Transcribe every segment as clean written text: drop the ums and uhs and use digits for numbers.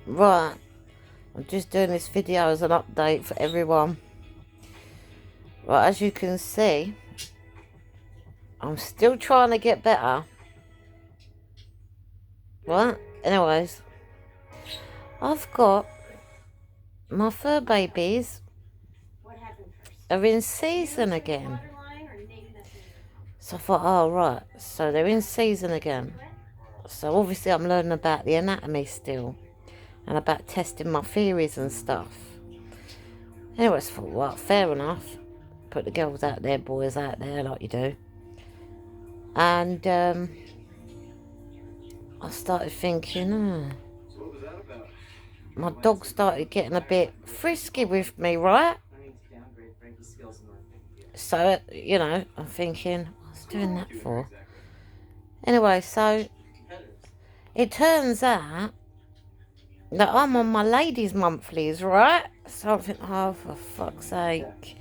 Right, I'm just doing this video as an update for everyone. Right, as you can see, I'm still trying to get better. Right, anyways, I've got my fur babies are in season again. So I thought, oh right, so they're in season again. So obviously I'm learning about the anatomy still and about testing my theories and stuff. Anyways, I thought, well, fair enough. Put the girls out there, boys out there, like you do. And I started thinking, my dog started getting a bit frisky with me, right? So, I'm thinking, what's doing that for? Anyway, so it turns out that I'm on my ladies' monthlies, right? So I think, oh, for fuck's sake.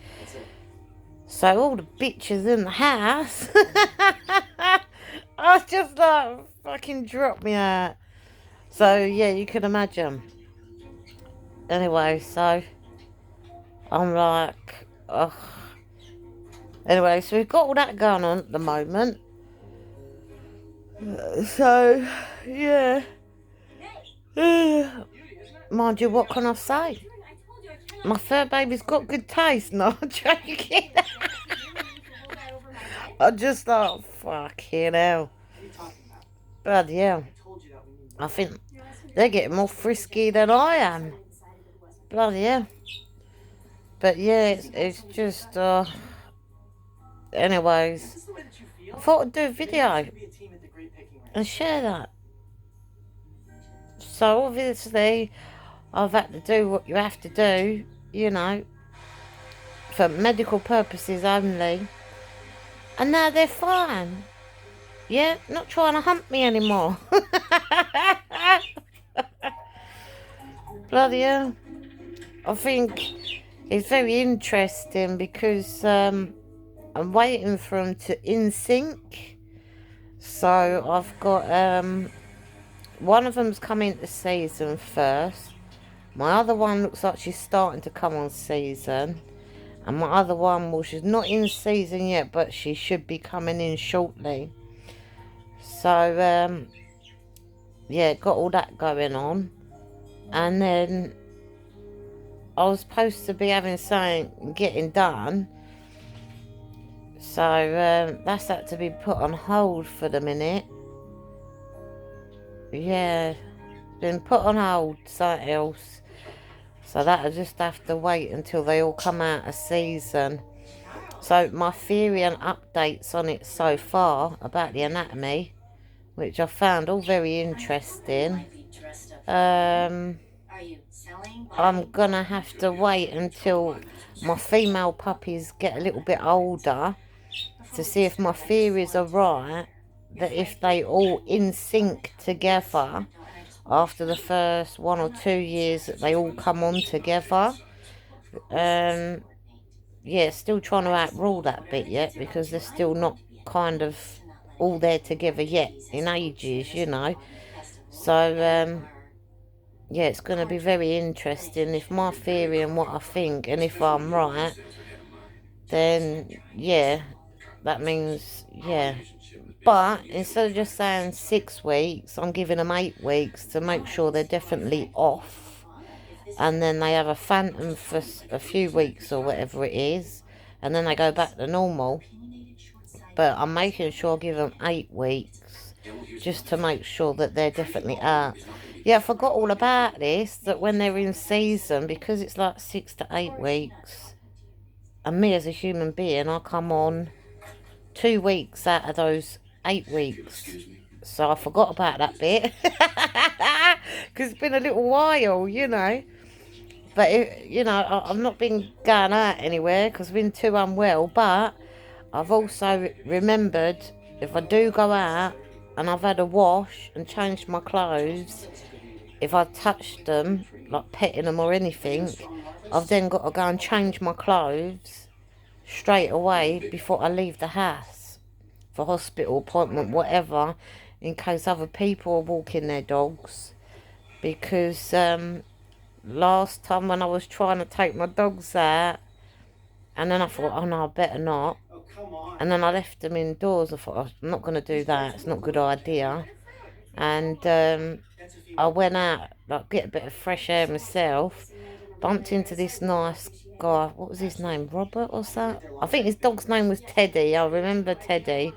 So all the bitches in the house, I was just like, fucking drop me out. So, yeah, you can imagine. Anyway, so I'm like, ugh. Anyway, so we've got all that going on at the moment. So, yeah. Mind you, what can I say? My fur baby's got good taste. No, I'm joking. I'm just like, fucking hell. Bloody hell. I think they're getting more frisky than I am. Bloody hell. But yeah, it's just, anyways, I thought I'd do a video and share that. So obviously, I've had to do what you have to do, for medical purposes only. And now they're fine. Yeah, not trying to hump me anymore. Bloody hell. I think it's very interesting because I'm waiting for them to in sync. So I've got one of them's coming to season first. My other one looks like she's starting to come on season. And my other one, well, she's not in season yet, but she should be coming in shortly. So, yeah, got all that going on. And then I was supposed to be having something getting done. So, that's had to be put on hold for the minute. Yeah, been put on hold, something else. So that'll just have to wait until they all come out of season. So my theory and updates on it so far about the anatomy, which I found all very interesting. I'm gonna have to wait until my female puppies get a little bit older to see if my theories are right, that if they all in sync together after the first 1 or 2 years that they all come on together. Yeah, still trying to outrule that bit yet because they're still not kind of all there together yet in ages. So, yeah, it's going to be very interesting. If my theory and what I think, and if I'm right, then, yeah, that means, yeah. But instead of just saying 6 weeks, I'm giving them 8 weeks to make sure they're definitely off. And then they have a phantom for a few weeks or whatever it is. And then they go back to normal. But I'm making sure I give them 8 weeks just to make sure that they're definitely out. Yeah, I forgot all about this, that when they're in season, because it's like 6 to 8 weeks, and me as a human being, I come on 2 weeks out of those 8 weeks. So I forgot about that bit. Because it's been a little while. But, I've not been going out anywhere because I've been too unwell. But I've also remembered, if I do go out and I've had a wash and changed my clothes, if I touched them, like petting them or anything, I've then got to go and change my clothes straight away before I leave the house for hospital appointment, whatever, in case other people are walking their dogs. because last time when I was trying to take my dogs out, and then I thought, oh no, I better not. And then I left them indoors. I thought, "Oh, I'm not going to do that. It's not a good idea." And I went out, like, get a bit of fresh air myself. Bumped into this nice guy. What was his name? Robert or something? I think his dog's name was Teddy. I remember Teddy.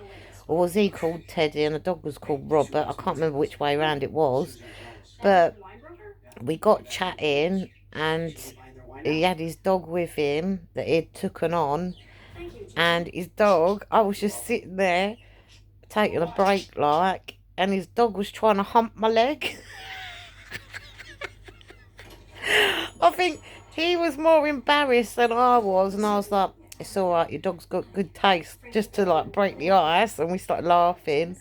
Or was he called Teddy and the dog was called Robert? I can't remember which way around it was. But we got chatting and he had his dog with him that he'd taken on. And his dog, I was just sitting there taking a break, like, and his dog was trying to hump my leg. I think he was more embarrassed than I was, and I was like, "It's all right. Your dog's got good taste," just to like break the ice. And we started laughing,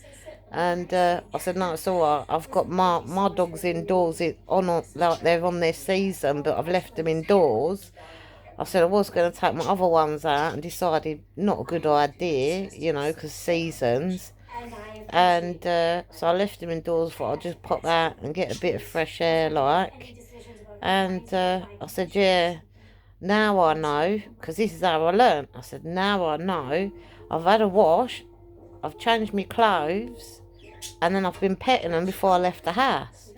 and I said, "No, it's all right. I've got my dogs indoors. Like they're on their season, but I've left them indoors." I said I was going to take my other ones out, and decided not a good idea, you know, because seasons. And so I left them indoors. Thought I'd just pop out and get a bit of fresh air, like. And I said, yeah, now I know, because this is how I learnt. I said, now I know. I've had a wash, I've changed my clothes, and then I've been petting them before I left the house.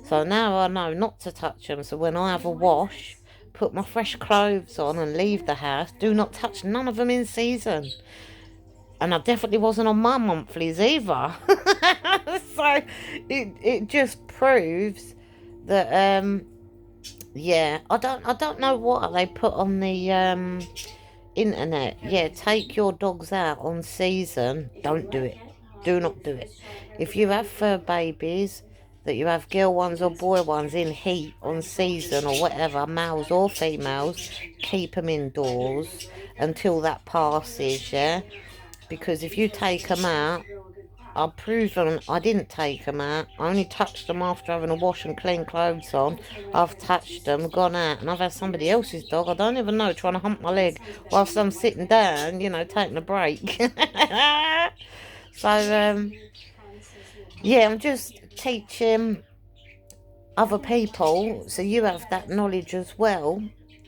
So now I know not to touch them. So when I have a wash, put my fresh clothes on and leave the house, do not touch none of them in season. And I definitely wasn't on my monthlies either. So it just proves that yeah, I don't know what they put on the internet. Yeah, take your dogs out on season. Don't do it. Do not do it. If you have fur babies, that you have girl ones or boy ones in heat on season or whatever, males or females, keep them indoors until that passes, yeah? Because if you take them out, I've proven I didn't take them out. I only touched them after having a wash and clean clothes on. I've touched them, gone out, and I've had somebody else's dog, I don't even know, trying to hump my leg whilst I'm sitting down, you know, taking a break. So, yeah, I'm just teaching other people so you have that knowledge as well,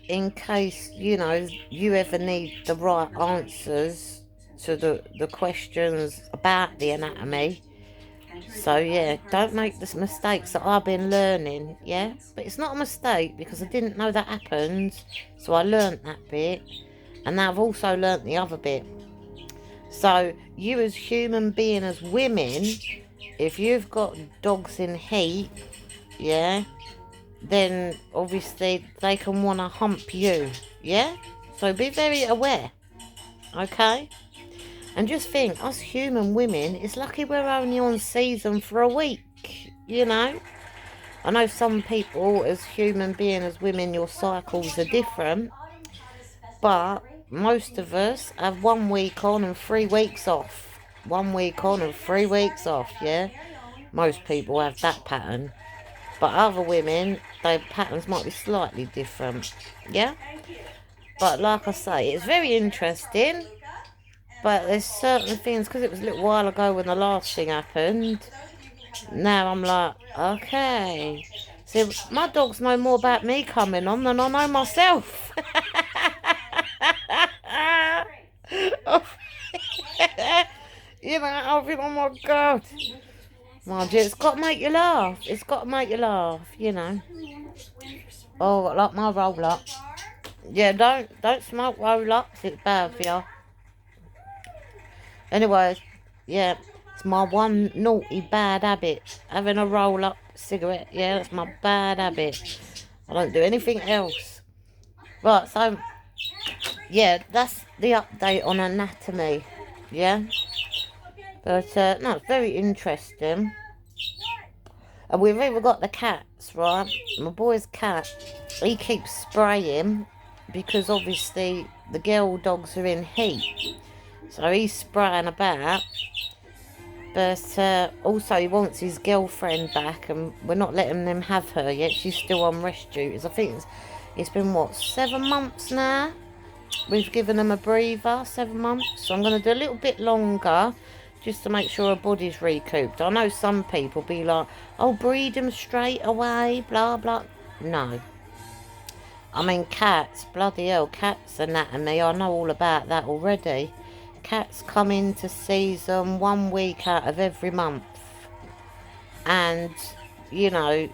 in case, you know, you ever need the right answers to the questions about the anatomy. So yeah, don't make the mistakes that I've been learning, yeah? But it's not a mistake because I didn't know that happens. So I learnt that bit. And now I've also learnt the other bit. So you as human being, as women, if you've got dogs in heat, yeah, then obviously they can want to hump you, yeah? So be very aware, okay? And just think, us human women, it's lucky we're only on season for a week, you know? I know some people, as human beings, as women, your cycles are different, but most of us have 1 week on and 3 weeks off. 1 week on and 3 weeks off, yeah? Most people have that pattern. But other women, their patterns might be slightly different, yeah? But like I say, it's very interesting. But there's certain things, because it was a little while ago when the last thing happened, now I'm like, okay. See, my dogs know more about me coming on than I know myself. You know, I think, oh my God. Mind you, it's got to make you laugh. It's got to make you laugh, you know. Oh, I like my roll-up. Yeah, don't smoke roll-ups. It's bad for you. Anyways, yeah, it's my one naughty bad habit. Having a roll-up cigarette, yeah, that's my bad habit. I don't do anything else. Right, so, yeah, that's the update on anatomy, yeah? But, no, it's very interesting. And we've even got the cats, right? My boy's cat, he keeps spraying because obviously the girl dogs are in heat. So he's spraying about. But also he wants his girlfriend back, and we're not letting them have her yet. She's still on rest duties. I think it's been, what, 7 months now? We've given them a breather, 7 months. So I'm going to do a little bit longer, just to make sure her body's recouped. I know some people be like, oh, breed them straight away, blah, blah. No. I mean, cats, bloody hell, cats anatomy, I know all about that already. Cats come into season 1 week out of every month. And, you know,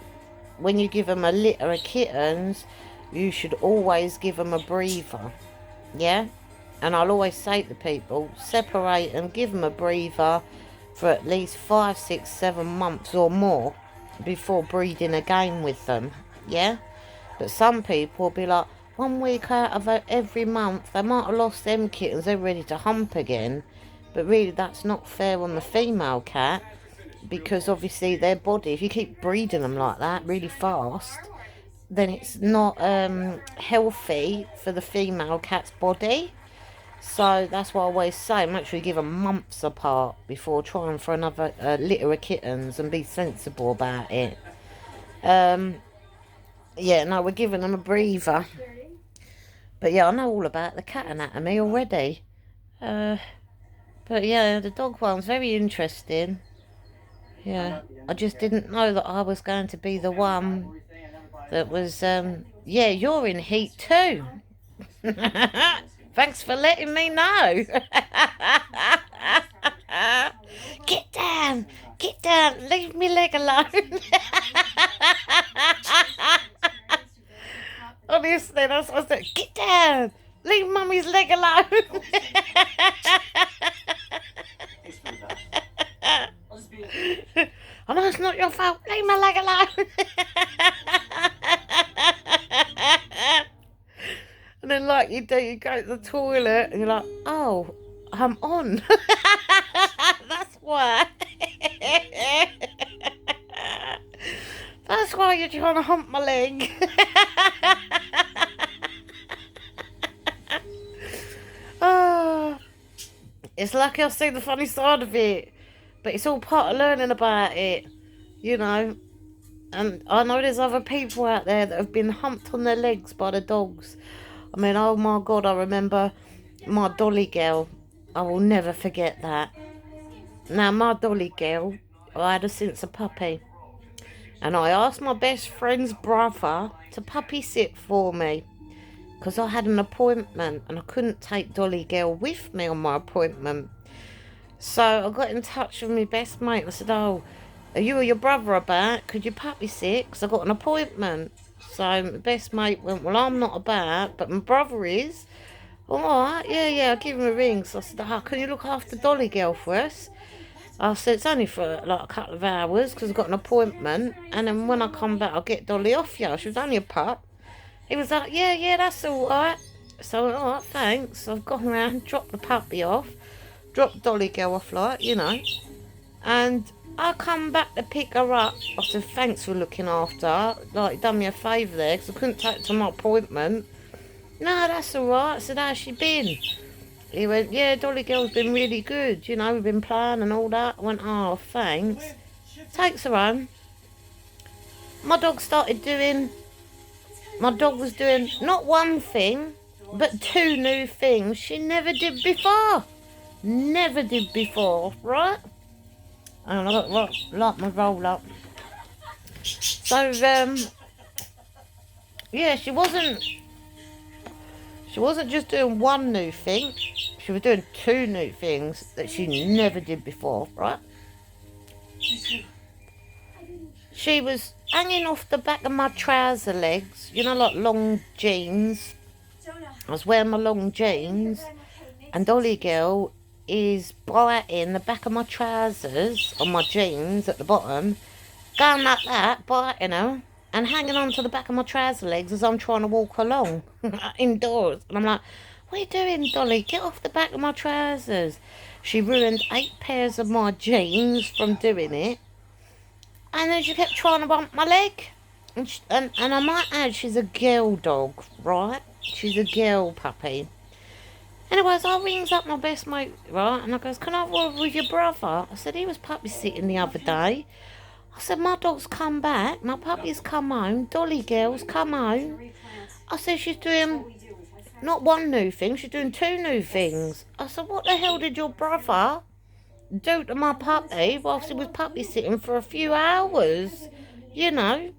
when you give them a litter of kittens, you should always give them a breather. Yeah? And I'll always say to people, separate and give them a breather for at least 5, 6, 7 months or more before breeding again with them. Yeah? But some people will be like, 1 week out of every month, they might have lost them kittens, they're ready to hump again. But really, that's not fair on the female cat, because obviously their body, if you keep breeding them like that really fast, then it's not healthy for the female cat's body. So that's what I always say, make sure you give them months apart before trying for another litter of kittens, and be sensible about it. Yeah, no, we're giving them a breather. But yeah, I know all about the cat anatomy already. But yeah, the dog one's very interesting. Yeah, I just didn't know that I was going to be the one that was, yeah, you're in heat too. Thanks for letting me know. Get down, leave me leg alone. Honestly, that's what I said. Get down, leave mummy's leg alone. I know it's not your fault, leave my leg alone. And then, like you do, you go to the toilet and you're like, oh, I'm on. That's why. That's why you're trying to hump my leg. Oh, it's lucky I've seen the funny side of it. But it's all part of learning about it, you know. And I know there's other people out there that have been humped on their legs by the dogs. I mean, oh my God, I remember my dolly girl. I will never forget that. Now, my dolly girl, I had her since a puppy. And I asked my best friend's brother to puppy sit for me, because I had an appointment and I couldn't take dolly girl with me on my appointment. So I got in touch with my best mate. I said, oh, are you or your brother about? Could you puppy sit? Because I got an appointment. So my best mate went, well, I'm not about, but my brother is. All right, yeah, I'll give him a ring. So I said, oh, can you look after dolly girl for us? I said, it's only for like a couple of hours because I've got an appointment. And then when I come back, I'll get dolly off you. She was only a pup. He was like, yeah, that's all right. So I went, all right, thanks. So I've gone around, dropped the puppy off, dropped dolly girl off, like, you know. And I come back to pick her up. I said, thanks for looking after her. Like, done me a favour there, because I couldn't take her to my appointment. No, that's all right. I said, how's she been? He went, yeah, dolly girl's been really good. You know, we've been playing and all that. I went, oh, thanks. Takes her home. My dog was doing not one thing, but 2 new things she never did before. Never did before, right? And I got like my roll up. So yeah, she wasn't just doing 1 new thing. She was doing 2 new things that she never did before, right? She was hanging off the back of my trouser legs, you know, like long jeans. I was wearing my long jeans, and dolly girl is biting the back of my trousers on my jeans at the bottom, going like that, biting her, and hanging on to the back of my trouser legs as I'm trying to walk along indoors. And I'm like, what are you doing, dolly? Get off the back of my trousers. She ruined 8 pairs of my jeans from doing it. And then she kept trying to bump my leg. And I might add, she's a girl dog, right? She's a girl puppy. Anyways, I rings up my best mate, right? And I goes, can I have a word with your brother? I said, he was puppy sitting the other day. I said, my dog's come back. My puppy's come home. Dolly girl's come home. I said, she's doing not 1 new thing. She's doing 2 new things. I said, what the hell did your brother do to my puppy whilst he was puppy sitting for a few hours, you know.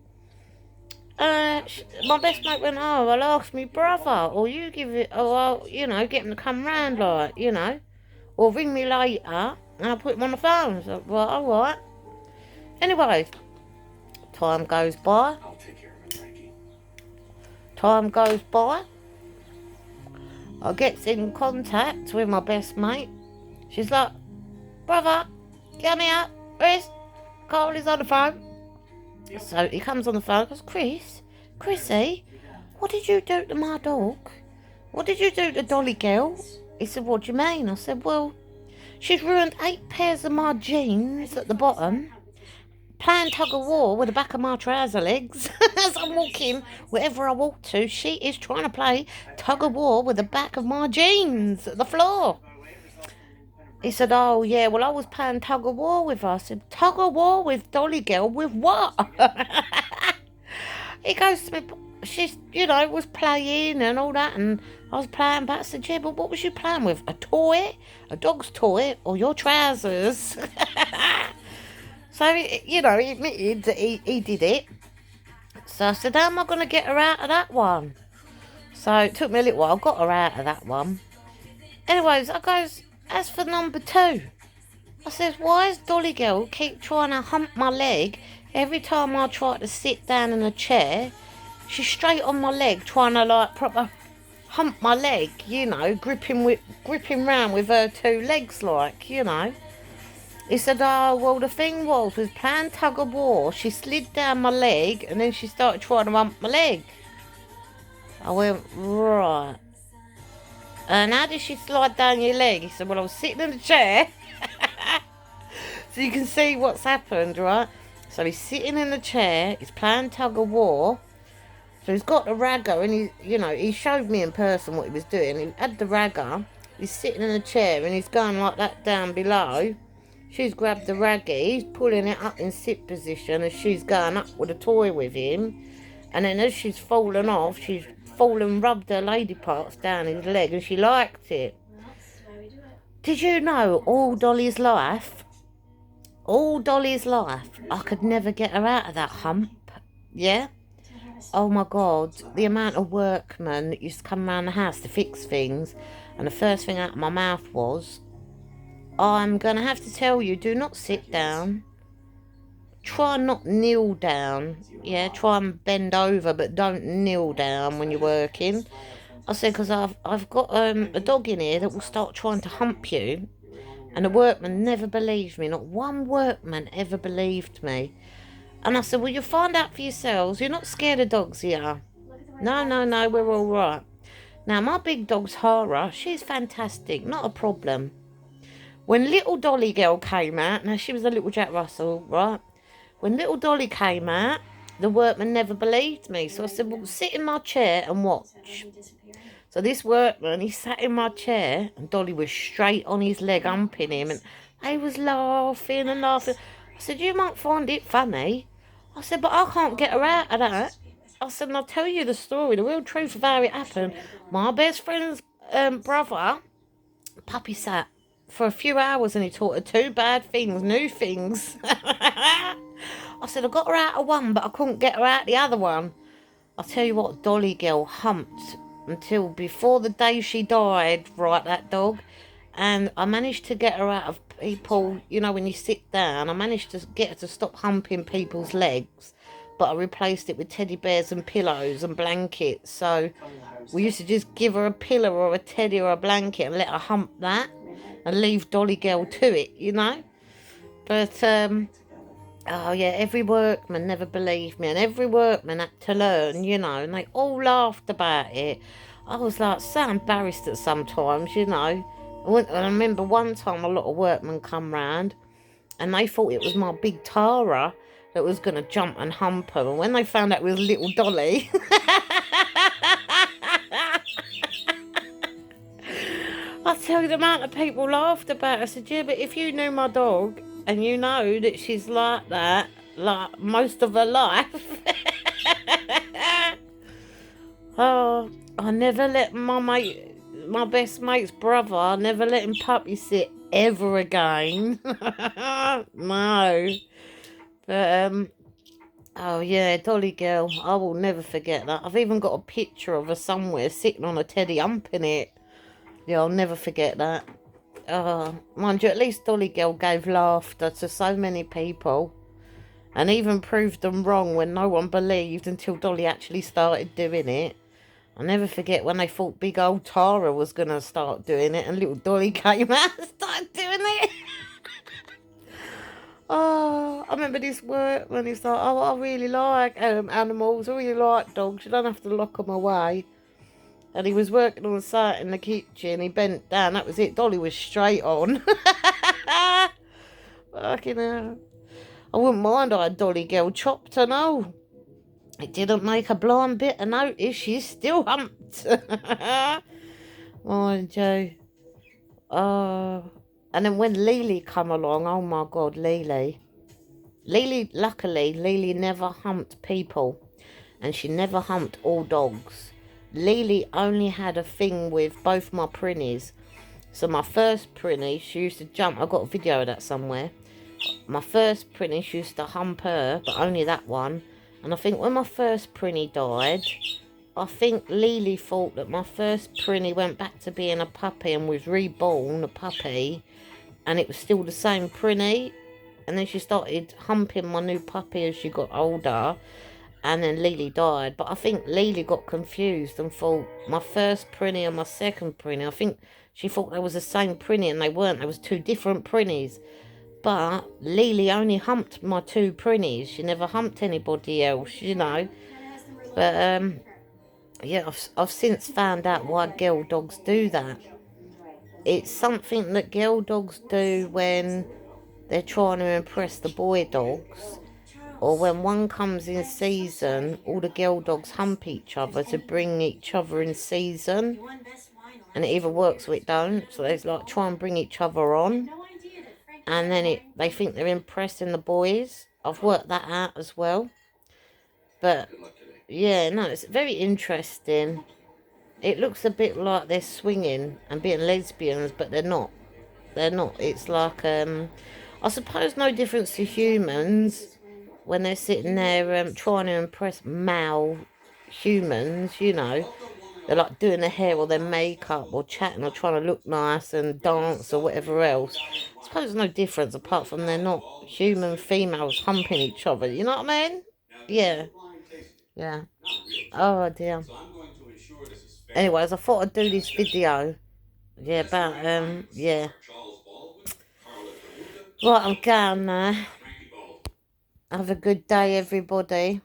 My best mate went, oh, I'll ask me brother, or you give it, or I'll, you know, get him to come round, like, you know, or ring me later, and I'll put him on the phone. So, well, alright. Anyway, time goes by. Time goes by. I gets in contact with my best mate. She's like, brother, get me up. Chris, Carl is on the phone. So he comes on the phone and goes, Chrissy, what did you do to my dog? What did you do to Dolly Girl? He said, what do you mean? I said, well, she's ruined 8 pairs of my jeans at the bottom, playing tug of war with the back of my trouser legs. As I'm walking, wherever I walk to, she is trying to play tug of war with the back of my jeans at the floor. He said, oh, yeah, well, I was playing tug of war with her. I said, tug of war with Dolly Girl? With what? He goes to me, she's, you know, was playing and all that, and I was playing back. I said, yeah, but what was you playing with? A toy? A dog's toy? Or your trousers? So, you know, he admitted that he did it. So I said, how am I going to get her out of that one? So it took me a little while. I got her out of that one. Anyways, I goes, as for number 2, I says, why does Dolly Girl keep trying to hump my leg every time I try to sit down in a chair? She's straight on my leg, trying to like proper hump my leg, you know, gripping round with her 2 legs, like, you know. He said, oh, well, the thing was playing tug of war. She slid down my leg and then she started trying to hump my leg. I went, right. And how did she slide down your leg? He said, well, I was sitting in the chair. So you can see what's happened, right? So he's sitting in the chair. He's playing tug of war. So he's got the ragger and he showed me in person what he was doing. He had the ragger. He's sitting in a chair and he's going like that down below. She's grabbed the raggy, he's pulling it up in sit position as she's going up with a toy with him. And then as she's fallen off, she's rubbed her lady parts down his leg, and she liked it. Did you know all Dolly's life, I could never get her out of that hump? Yeah? Oh my God, the amount of workmen that used to come around the house to fix things, and the first thing out of my mouth was, I'm going to have to tell you, do not sit down. Try not kneel down. Yeah, try and bend over, but don't kneel down when you're working. I said, because I've got a dog in here that will start trying to hump you. And the workman never believed me. Not one workman ever believed me. And I said, well, you'll find out for yourselves. You're not scared of dogs here. No, we're all right. Now, my big dog's Hara. She's fantastic. Not a problem. When little Dolly Girl came out, now she was a little Jack Russell, right? When little Dolly came out, the workman never believed me. So I said, well, sit in my chair and watch. So this workman, he sat in my chair and Dolly was straight on his leg, humping him. And they was laughing and laughing. I said, you might find it funny. I said, but I can't get her out of that. I said, and I'll tell you the story, the real truth of how it happened. My best friend's brother, puppy sat for a few hours and he taught her 2 bad things, new things. I said, I got her out of one, but I couldn't get her out the other one. I'll tell you what, Dolly Girl humped until before the day she died, right, that dog. And I managed to get her out of people, you know, when you sit down, I managed to get her to stop humping people's legs. But I replaced it with teddy bears and pillows and blankets. So we used to just give her a pillow or a teddy or a blanket and let her hump that. And leave Dolly Girl to it, you know. But, oh yeah, every workman never believed me. And every workman had to learn, you know. And they all laughed about it. I was like so embarrassed at sometimes, you know. I remember one time a lot of workmen come round. And they thought it was my big Tara that was going to jump and hump her. And when they found out it was little Dolly... I tell you, the amount of people laughed about it. I said, yeah, but if you knew my dog and you know that she's like that, like most of her life. Oh, I never let my best mate's brother, I never let him puppy sit ever again. No. But, oh yeah, Dolly Girl. I will never forget that. I've even got a picture of her somewhere sitting on a teddy humping it. Yeah, I'll never forget that. Mind you, at least Dolly Girl gave laughter to so many people and even proved them wrong when no one believed until Dolly actually started doing it. I'll never forget when they thought big old Tara was going to start doing it and little Dolly came out and started doing it. Oh, I remember this word when it's like, oh, I really like animals, I really like dogs, you don't have to lock them away. And he was working on the site in the kitchen, he bent down, that was it, Dolly was straight on. Fucking hell. I wouldn't mind I had Dolly Girl chopped and all. It didn't make a blind bit of notice, she's still humped. Mind you. And then when Lily come along, oh my God, Lily. Luckily, Lily never humped people. And she never humped all dogs. Lily only had a thing with both my prinnies. So my first prinny, she used to jump. I got a video of that somewhere. My first prinny, she used to hump her, but only that one. And I think when my first prinny died, I think Lily thought that my first prinny went back to being a puppy and was reborn a puppy. And it was still the same prinny. And then she started humping my new puppy as she got older. And then Lily died. But I think Lily got confused and thought my first prinny and my second prinny, I think she thought they was the same prinny and they weren't. There was two different prinnies. But Lily only humped my two prinnies. She never humped anybody else, you know. But, yeah, I've since found out why girl dogs do that. It's something that girl dogs do when they're trying to impress the boy dogs, or when one comes in season, all the girl dogs hump each other to bring each other in season, and it either works or it don't. So they like try and bring each other on, and then they think they're impressing the boys. I've worked that out as well. But yeah, no, it's very interesting. It looks a bit like they're swinging and being lesbians, but they're not. They're not. It's like, I suppose no difference to humans when they're sitting there trying to impress male humans, you know. They're like doing their hair or their makeup or chatting or trying to look nice and dance or whatever else. I suppose no difference apart from they're not human females humping each other. You know what I mean? Yeah. Yeah. Oh dear. Anyways, I thought I'd do this video. Yeah, about, yeah. Right, I'm going now. Have a good day, everybody.